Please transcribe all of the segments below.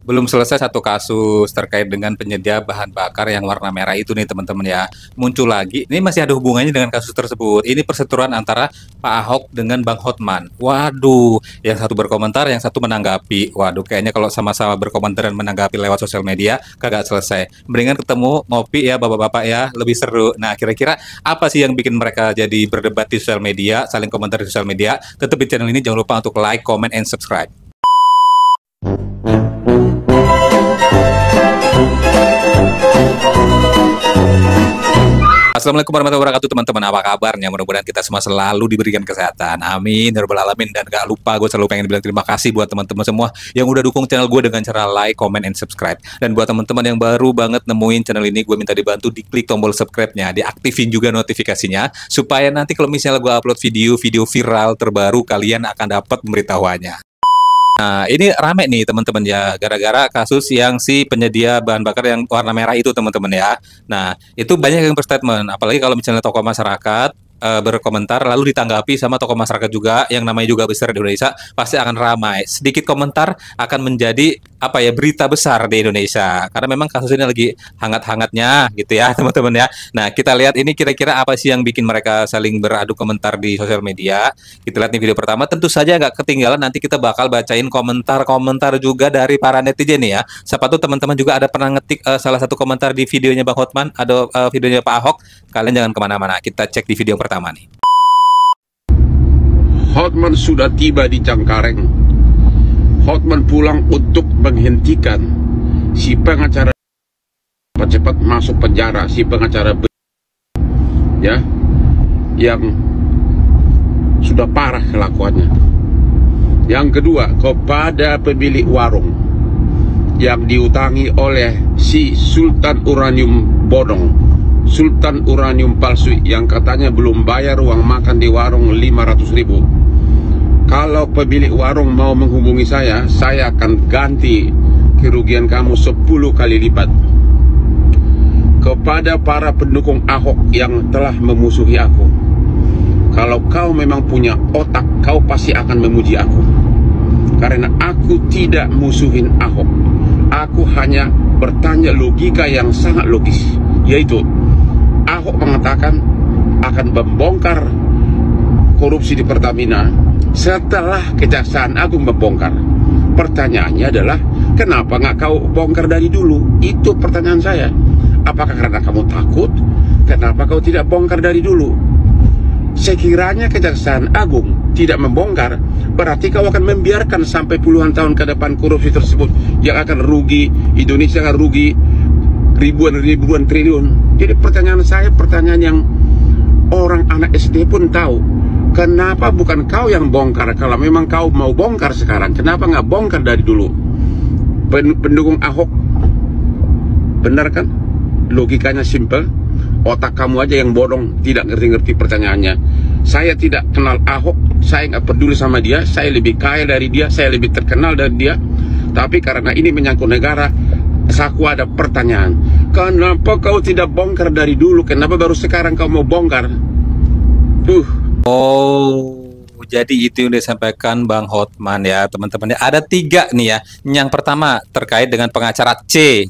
Belum selesai satu kasus terkait dengan penyedia bahan bakar yang warna merah itu nih teman-teman ya. Muncul lagi, ini masih ada hubungannya dengan kasus tersebut. Ini perseteruan antara Pak Ahok dengan Bang Hotman. Waduh, yang satu berkomentar, yang satu menanggapi. Waduh, kayaknya kalau sama-sama berkomentar dan menanggapi lewat sosial media, kagak selesai. Mendingan ketemu ngopi ya bapak-bapak ya, lebih seru. Nah, kira-kira apa sih yang bikin mereka jadi berdebat di sosial media, saling komentar di sosial media? Tetap di channel ini, jangan lupa untuk like, comment, and subscribe. Assalamualaikum warahmatullahi wabarakatuh teman-teman, apa kabarnya? Mudah-mudahan kita semua selalu diberikan kesehatan, amin ya rabbal alamin. Dan gak lupa, gue selalu pengen bilang terima kasih buat teman-teman semua yang udah dukung channel gue dengan cara like, comment, and subscribe. Dan buat teman-teman yang baru banget nemuin channel ini, gue minta dibantu diklik tombol subscribe-nya, diaktifin juga notifikasinya, supaya nanti kalau misalnya gue upload video viral terbaru, kalian akan dapat pemberitahuannya. Nah, ini rame nih teman-teman ya, gara-gara kasus yang si penyedia bahan bakar yang warna merah itu teman-teman ya. Nah, itu banyak yang berstatement, apalagi kalau misalnya tokoh masyarakat berkomentar lalu ditanggapi sama tokoh masyarakat juga yang namanya juga besar di Indonesia, pasti akan ramai. Sedikit komentar akan menjadi apa ya, berita besar di Indonesia, karena memang kasus ini lagi hangat-hangatnya gitu ya teman-teman ya. Nah, kita lihat ini kira-kira apa sih yang bikin mereka saling beradu komentar di sosial media. Kita lihat nih video pertama, tentu saja nggak ketinggalan, nanti kita bakal bacain komentar-komentar juga dari para netizen nih ya. Siapa tuh teman-teman juga ada pernah ngetik salah satu komentar di videonya Bang Hotman atau videonya Pak Ahok. Kalian jangan kemana-mana, kita cek di video pertama nih. Hotman sudah tiba di Cengkareng. Hotman pulang untuk menghentikan si pengacara cepat masuk penjara, si pengacara ya yang sudah parah kelakuannya. Yang kedua, kepada pemilik warung yang diutangi oleh si Sultan Uranium bodong, Sultan Uranium palsu, yang katanya belum bayar uang makan di warung 500.000. Kalau pemilik warung mau menghubungi saya akan ganti kerugian kamu 10 kali lipat. Kepada para pendukung Ahok yang telah memusuhi aku, kalau kau memang punya otak, kau pasti akan memuji aku. Karena aku tidak musuhin Ahok. Aku hanya bertanya logika yang sangat logis, yaitu Ahok mengatakan akan membongkar korupsi di Pertamina setelah Kejaksaan Agung membongkar. Pertanyaannya adalah, kenapa nggak kau bongkar dari dulu? Itu pertanyaan saya. Apakah karena kamu takut? Kenapa kau tidak bongkar dari dulu? Sekiranya Kejaksaan Agung tidak membongkar, berarti kau akan membiarkan sampai puluhan tahun ke depan korupsi tersebut, yang akan rugi, Indonesia akan rugi ribuan triliun. Jadi pertanyaan saya, pertanyaan yang orang anak SD pun tahu. Kenapa bukan kau yang bongkar? Kalau memang kau mau bongkar sekarang, kenapa nggak bongkar dari dulu? Pendukung Ahok, benar kan? Logikanya simple. Otak kamu aja yang bodong, tidak ngerti-ngerti pertanyaannya. Saya tidak kenal Ahok, saya nggak peduli sama dia, saya lebih kaya dari dia, saya lebih terkenal dari dia. Tapi karena ini menyangkut negara, aku ada pertanyaan. Kenapa kau tidak bongkar dari dulu? Kenapa baru sekarang kau mau bongkar? Oh, jadi itu yang disampaikan Bang Hotman ya teman-teman. Ada 3 nih ya. Yang pertama terkait dengan pengacara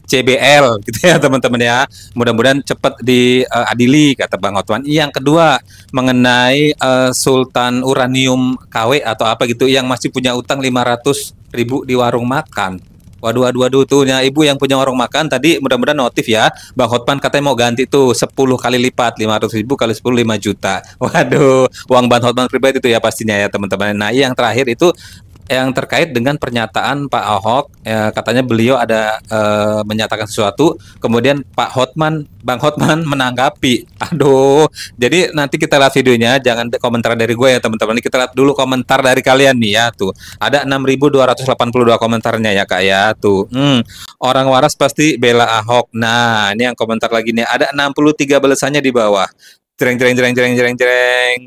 CBL gitu ya teman-teman ya. Mudah-mudahan cepat diadili kata Bang Hotman. Yang kedua mengenai Sultan Uranium KW atau apa gitu yang masih punya utang 500.000 di warung makan. Waduh tuh ya, ibu yang punya warung makan tadi mudah-mudahan notif ya. Bang Hotman katanya mau ganti tuh 10 kali lipat, 500.000 kali 10 5 juta. Waduh, uang Bang Hotman pribadi itu ya pastinya ya teman-teman. Nah, yang terakhir itu yang terkait dengan pernyataan Pak Ahok, katanya beliau ada menyatakan sesuatu, kemudian Bang Hotman menanggapi. Aduh, jadi nanti kita lihat videonya, jangan komentar dari gue ya teman-teman. Kita lihat dulu komentar dari kalian nih ya tuh. Ada 6.282 komentarnya ya Kak ya tuh. Orang waras pasti bela Ahok. Nah, ini yang komentar lagi nih. Ada 63 balasannya di bawah. Jreng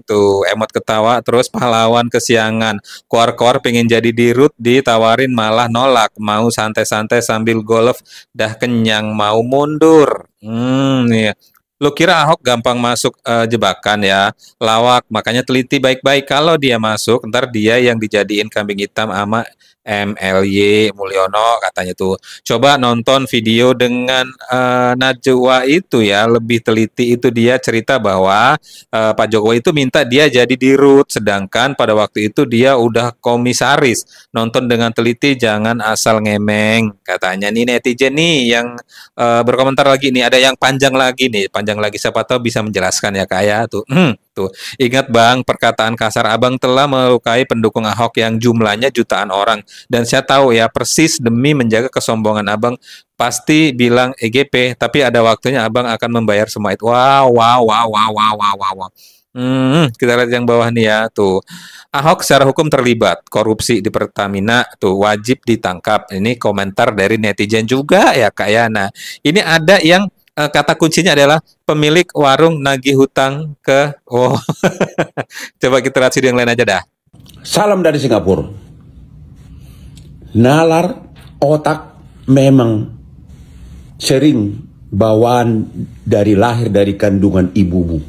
tuh emot ketawa, terus pahlawan kesiangan, koar pengen jadi dirut, ditawarin malah nolak, mau santai-santai sambil golf, dah kenyang mau mundur. Nih Lo kira Ahok gampang masuk jebakan ya, lawak, makanya teliti baik-baik. Kalau dia masuk, ntar dia yang dijadiin kambing hitam sama MLY Mulyono katanya tuh. Coba nonton video dengan Najwa itu ya, lebih teliti itu dia cerita bahwa Pak Jokowi itu minta dia jadi dirut, sedangkan pada waktu itu dia udah komisaris. Nonton dengan teliti, jangan asal ngemeng katanya nih netizen nih yang berkomentar lagi nih, ada yang panjang lagi nih, panjang lagi siapa tahu bisa menjelaskan ya Kak ya tuh. Tuh, ingat Bang, perkataan kasar Abang telah melukai pendukung Ahok yang jumlahnya jutaan orang dan saya tahu ya persis demi menjaga kesombongan Abang pasti bilang EGP, tapi ada waktunya Abang akan membayar semua itu. Wow, wow, wow, wow, wow, wow, wow, wow. Kita lihat yang bawah nih ya, tuh. Ahok secara hukum terlibat korupsi di Pertamina, tuh wajib ditangkap. Ini komentar dari netizen juga ya Kak ya. Nah, ini ada yang kata kuncinya adalah pemilik warung nagih hutang ke. Oh, coba kita lihat video yang lain aja dah. Salam dari Singapura. Nalar otak memang sering bawaan dari lahir dari kandungan ibumu.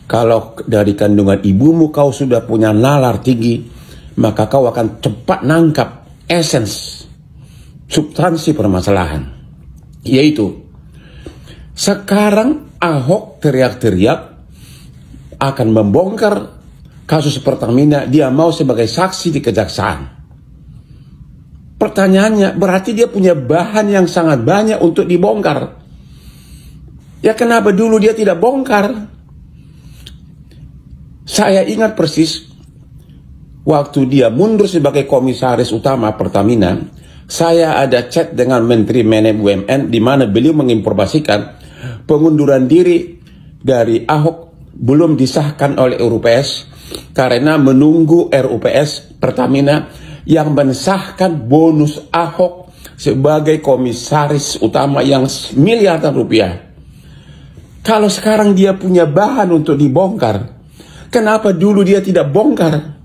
Kalau dari kandungan ibumu kau sudah punya nalar tinggi, maka kau akan cepat nangkap esens, substansi permasalahan. Yaitu, sekarang Ahok teriak-teriak akan membongkar kasus Pertamina, dia mau sebagai saksi di kejaksaan. Pertanyaannya, berarti dia punya bahan yang sangat banyak untuk dibongkar. Ya kenapa dulu dia tidak bongkar? Saya ingat persis waktu dia mundur sebagai komisaris utama Pertamina, saya ada chat dengan Menteri BUMN di mana beliau menginformasikan pengunduran diri dari Ahok belum disahkan oleh RUPS karena menunggu RUPS Pertamina yang mensahkan bonus Ahok sebagai komisaris utama yang miliaran rupiah. Kalau sekarang dia punya bahan untuk dibongkar, kenapa dulu dia tidak bongkar?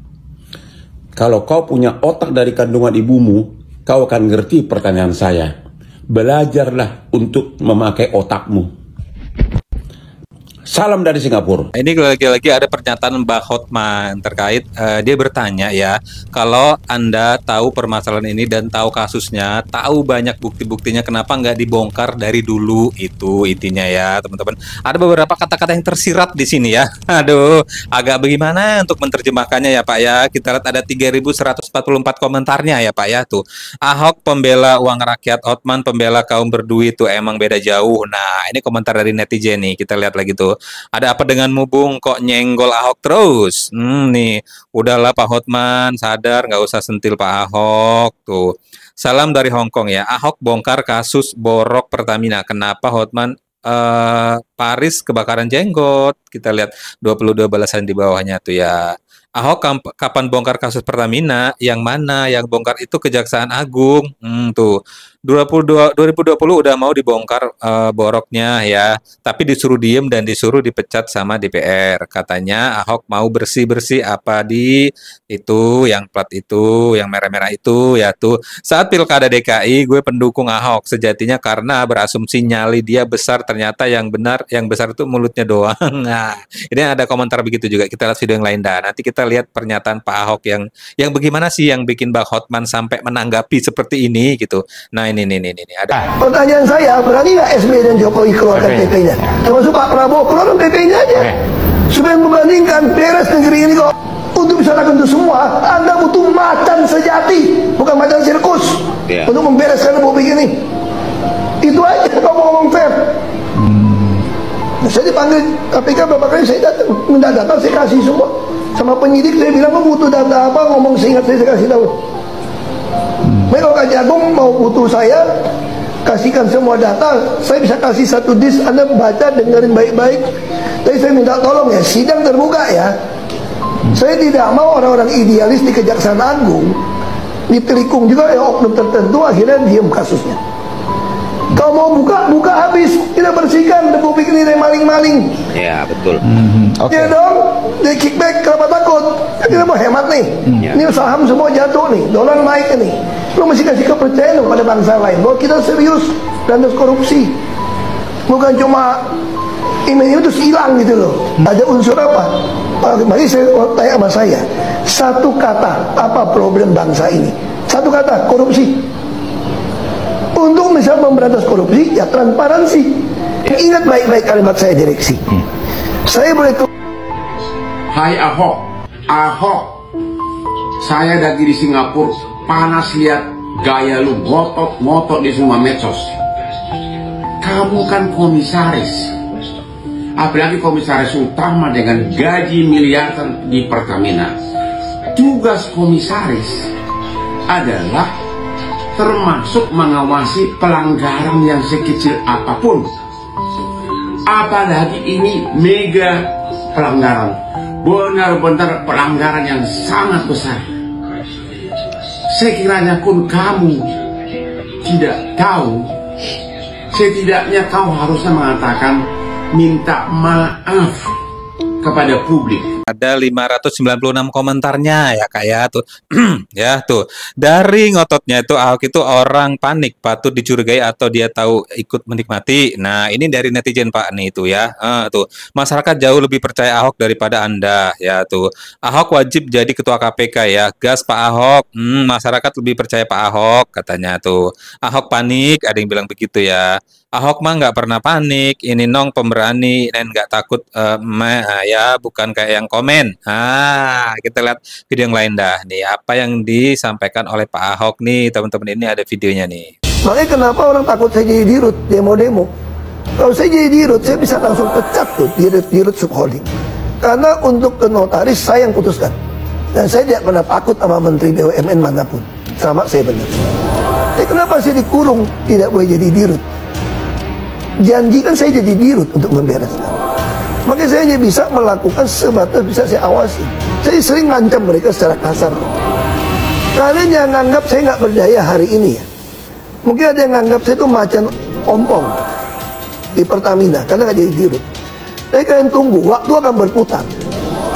Kalau kau punya otak dari kandungan ibumu, kau akan ngerti pertanyaan saya. Belajarlah untuk memakai otakmu. Salam dari Singapura. Ini lagi-lagi ada pernyataan Mbak Hotman terkait dia bertanya ya, kalau Anda tahu permasalahan ini dan tahu kasusnya, tahu banyak bukti-buktinya, kenapa nggak dibongkar dari dulu? Itu intinya ya teman-teman. Ada beberapa kata-kata yang tersirat di sini ya. Aduh, agak bagaimana untuk menerjemahkannya ya Pak ya. Kita lihat ada 3.144 komentarnya ya Pak ya tuh. Ahok pembela uang rakyat, Hotman pembela kaum berduit, tuh emang beda jauh. Nah, ini komentar dari netizen nih. Kita lihat lagi tuh. Ada apa denganmu Bung, kok nyenggol Ahok terus? Nih, udahlah Pak Hotman, sadar nggak usah sentil Pak Ahok. Tuh, salam dari Hongkong ya. Ahok bongkar kasus borok Pertamina. Kenapa Hotman Paris kebakaran jenggot? Kita lihat 22 balasan di bawahnya tuh ya. Ahok kapan bongkar kasus Pertamina? Yang mana? Yang bongkar itu Kejaksaan Agung. Tuh 2020 udah mau dibongkar boroknya ya, tapi disuruh diem dan disuruh dipecat sama DPR. Katanya Ahok mau bersih-bersih apa di itu, yang plat itu, yang merah-merah itu ya tuh. Saat Pilkada DKI gue pendukung Ahok sejatinya karena berasumsi nyali dia besar, ternyata yang benar yang besar itu mulutnya doang. Nah, ini ada komentar begitu juga. Kita lihat video yang lain dah. Nanti kita lihat pernyataan Pak Ahok yang bagaimana sih yang bikin Mbak Hotman sampai menanggapi seperti ini gitu. Nah, ini ada. Pertanyaan saya, berani nggak SBY dan Jokowi keluarkan PP-nya? Termasuk Pak Prabowo keluarkan PP-nya aja. Supaya membandingkan beres negeri ini kok. Untuk bisa lakukan itu semua, Anda butuh macan sejati, bukan macan sirkus. Untuk membereskan republik ini. Itu aja kalau mau ngomong fair. Nah, saya dipanggil KPK beberapa kali, saya datang, minta data, saya kasih semua. Sama penyidik saya bilang, kamu butuh data apa, ngomong seingat saya kasih tahu. Baik, kalau Kak Jagung mau butuh saya kasihkan semua data, saya bisa kasih satu disk, Anda baca, dengerin baik-baik. Tapi saya minta tolong ya, sidang terbuka ya. Saya tidak mau orang-orang idealis di Kejaksaan Agung ditelikung juga ya oknum tertentu, akhirnya diam kasusnya. Kalau mau buka habis, kita bersihkan republik ini dari maling-maling. Ya betul. Ya dong, dia kickback, kenapa takut? Kita mau hemat nih. Ini saham semua jatuh nih, dolar naik nih. Lo mesti kasih kepercayaan pada bangsa lain bahwa kita serius dan korupsi. Bukan cuma Email itu hilang gitu loh. Ada unsur apa? Mari saya tanya sama saya, satu kata, apa problem bangsa ini? Satu kata, korupsi. Untuk misalnya memberantas korupsi, ya transparansi. Ingat baik-baik kalimat saya direksi. Saya boleh Hai Ahok, Ahok, saya lagi di Singapura, panas lihat gaya lu ngotot-ngotot di semua medsos. Kamu kan komisaris, apalagi komisaris utama dengan gaji miliaran di Pertamina. Tugas komisaris adalah termasuk mengawasi pelanggaran yang sekecil apapun. Apalagi ini mega pelanggaran, benar-benar pelanggaran yang sangat besar. Sekiranya pun kamu tidak tahu, setidaknya kau harusnya mengatakan minta maaf kepada publik. Ada 596 komentarnya ya Kak ya tuh. Ya tuh. Dari ngototnya itu Ahok itu orang panik, patut dicurigai atau dia tahu ikut menikmati. Nah, ini dari netizen Pak nih itu ya. Tuh. Masyarakat jauh lebih percaya Ahok daripada Anda ya tuh. Ahok wajib jadi ketua KPK ya. Gas Pak Ahok. Masyarakat lebih percaya Pak Ahok katanya tuh. Ahok panik, ada yang bilang begitu ya. Ahok mah nggak pernah panik, ini nong pemberani dan nggak takut ya bukan kayak yang komen. Kita lihat video yang lain dah nih apa yang disampaikan oleh Pak Ahok nih teman-teman, ini ada videonya nih. Makanya kenapa orang takut saya jadi dirut demo-demo? Kalau saya jadi dirut, saya bisa langsung pecat tuh dirut subholding. Karena untuk ke notaris saya yang putuskan, dan saya tidak pernah takut sama menteri BUMN manapun, sama saya benar. Kenapa saya dikurung tidak boleh jadi dirut? Janjikan saya jadi dirut untuk membereskan. Makanya saya hanya bisa melakukan sebatas bisa saya awasi. Saya sering ngancam mereka secara kasar. Kalian jangan anggap saya nggak berdaya hari ini ya. Mungkin ada yang anggap saya itu macan ompong di Pertamina karena nggak jadi dirut. Tapi kalian tunggu, waktu akan berputar.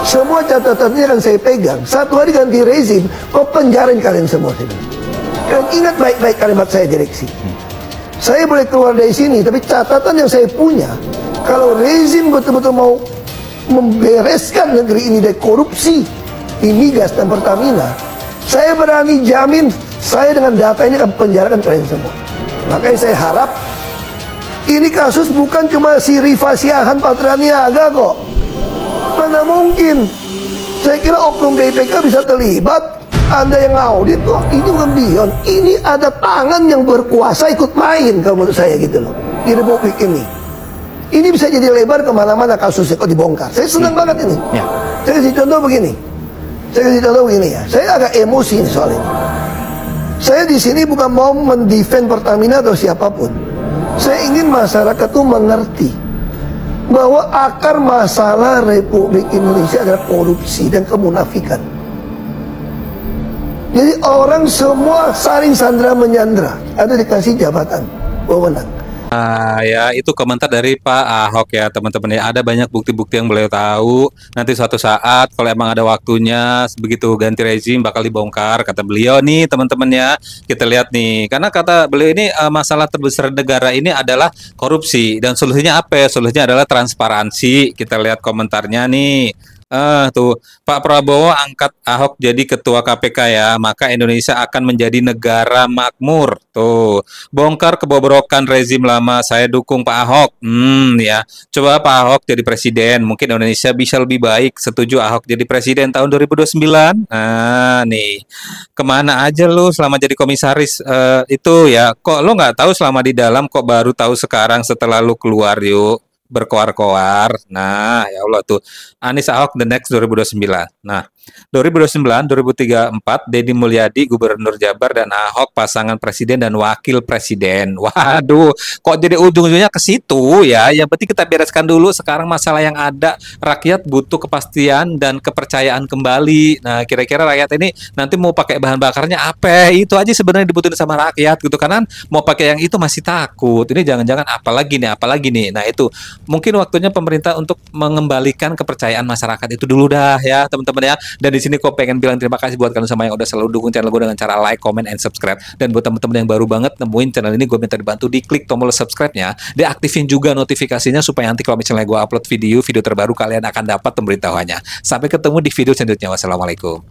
Semua catatannya akan saya pegang. Satu hari ganti rezim, kok penjarain kalian semua. Kalian ingat baik-baik kalimat saya direksi. Saya boleh keluar dari sini, tapi catatan yang saya punya, kalau rezim betul-betul mau membereskan negeri ini dari korupsi di migas dan Pertamina, saya berani jamin, saya dengan data ini akan penjarakan kalian semua. Makanya saya harap, ini kasus bukan cuma si Rifa Siahan Patraniaga kok. Mana mungkin? Saya kira oknum BPK bisa terlibat. Anda yang audit kok, ini bukan beyond. Ini ada tangan yang berkuasa ikut main kalau menurut saya gitu loh. Di Republik ini. Ini bisa jadi lebar kemana-mana kasusnya kok dibongkar. Saya senang banget ini. Saya kasih contoh begini. Ya. Saya agak emosi soal ini. Saya di sini bukan mau mendefend Pertamina atau siapapun. Saya ingin masyarakat tuh mengerti bahwa akar masalah Republik Indonesia adalah korupsi dan kemunafikan. Jadi orang semua saling sandra menyandra, ada dikasih jabatan, wewenang. Ya itu komentar dari Pak Ahok ya teman-teman ya. Ada banyak bukti-bukti yang beliau tahu. Nanti suatu saat kalau emang ada waktunya begitu ganti rezim bakal dibongkar kata beliau nih teman-teman ya. Kita lihat nih, karena kata beliau ini masalah terbesar negara ini adalah korupsi dan solusinya apa ya? Solusinya adalah transparansi. Kita lihat komentarnya nih. Tuh Pak Prabowo angkat Ahok jadi ketua KPK ya, maka Indonesia akan menjadi negara makmur. Tuh bongkar kebobrokan rezim lama, saya dukung Pak Ahok. Ya coba Pak Ahok jadi presiden, mungkin Indonesia bisa lebih baik. Setuju Ahok jadi presiden tahun 2029? Nih kemana aja lu selama jadi komisaris itu ya? Kok lu nggak tahu selama di dalam, kok baru tahu sekarang setelah lu keluar? Yuk berkoar-koar. Nah, ya Allah tuh. Anies Ahok the next 2029. Nah, 2029, 2034 Deddy Mulyadi Gubernur Jabar dan Ahok pasangan presiden dan wakil presiden. Waduh, kok jadi ujung-ujungnya ke situ ya. Yang penting kita bereskan dulu sekarang masalah yang ada. Rakyat butuh kepastian dan kepercayaan kembali. Nah, kira-kira rakyat ini nanti mau pakai bahan bakarnya apa? Itu aja sebenarnya dibutuhin sama rakyat gitu kan. Mau pakai yang itu masih takut. Ini jangan-jangan apalagi nih. Nah, itu mungkin waktunya pemerintah untuk mengembalikan kepercayaan masyarakat itu dulu dah ya teman-teman ya. Dan di sini gue pengen bilang terima kasih buat kalian semua yang udah selalu dukung channel gue dengan cara like, comment, and subscribe. Dan buat teman-teman yang baru banget nemuin channel ini, gue minta dibantu di klik tombol subscribe-nya, diaktifin juga notifikasinya supaya nanti kalau misalnya gue upload video terbaru kalian akan dapat pemberitahuannya. Sampai ketemu di video selanjutnya. Wassalamualaikum.